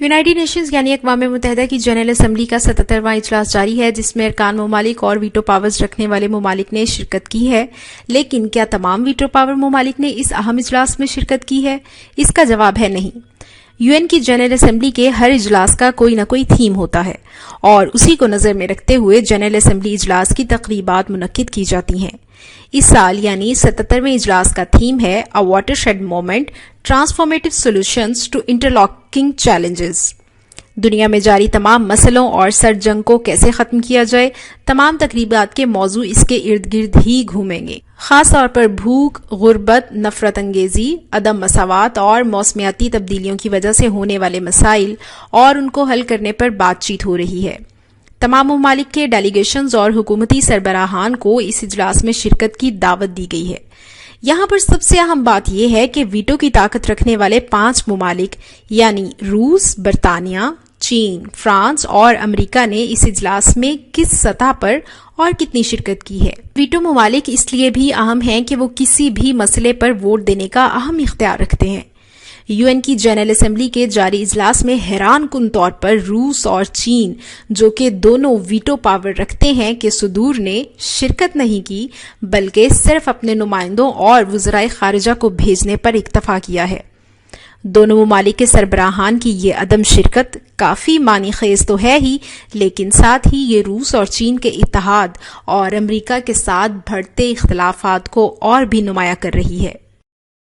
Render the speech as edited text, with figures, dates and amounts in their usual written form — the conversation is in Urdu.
یونائیٹڈ نیشنز یعنی اقوام متحدہ کی جنرل اسمبلی کا 77واں اجلاس جاری ہے، جس میں ارکان ممالک اور ویٹو پاورز رکھنے والے ممالک نے شرکت کی ہے۔ لیکن کیا تمام ویٹو پاور ممالک نے اس اہم اجلاس میں شرکت کی ہے؟ اس کا جواب ہے نہیں۔ یو این کی جنرل اسمبلی کے ہر اجلاس کا کوئی نہ کوئی تھیم ہوتا ہے اور اسی کو نظر میں رکھتے ہوئے جنرل اسمبلی اجلاس کی تقریبات منعقد کی جاتی ہیں۔ اس سال یعنی 77ویں اجلاس کا تھیم ہے A Watershed Moment: Transformative Solutions to Interlocking Challenges۔ دنیا میں جاری تمام مسئلوں اور سرد جنگ کو کیسے ختم کیا جائے، تمام تقریبات کے موضوع اس کے ارد گرد ہی گھومیں گے۔ خاص طور پر بھوک، غربت، نفرت انگیزی، عدم مساوات اور موسمیاتی تبدیلیوں کی وجہ سے ہونے والے مسائل اور ان کو حل کرنے پر بات چیت ہو رہی ہے۔ تمام ممالک کے ڈیلیگیشنز اور حکومتی سربراہان کو اس اجلاس میں شرکت کی دعوت دی گئی ہے۔ یہاں پر سب سے اہم بات یہ ہے کہ ویٹو کی طاقت رکھنے والے 5 ممالک یعنی روس، برطانیہ، چین، فرانس اور امریکہ نے اس اجلاس میں کس سطح پر اور کتنی شرکت کی ہے۔ ویٹو ممالک اس لیے بھی اہم ہیں کہ وہ کسی بھی مسئلے پر ووٹ دینے کا اہم اختیار رکھتے ہیں۔ یو این کی جنرل اسمبلی کے جاری اجلاس میں حیران کن طور پر روس اور چین، جو کہ دونوں ویٹو پاور رکھتے ہیں، کے صدور نے شرکت نہیں کی، بلکہ صرف اپنے نمائندوں اور وزرائے خارجہ کو بھیجنے پر اکتفا کیا ہے۔ دونوں ممالک کے سربراہان کی یہ عدم شرکت کافی معنی خیز تو ہے ہی، لیکن ساتھ ہی یہ روس اور چین کے اتحاد اور امریکہ کے ساتھ بڑھتے اختلافات کو اور بھی نمایاں کر رہی ہے۔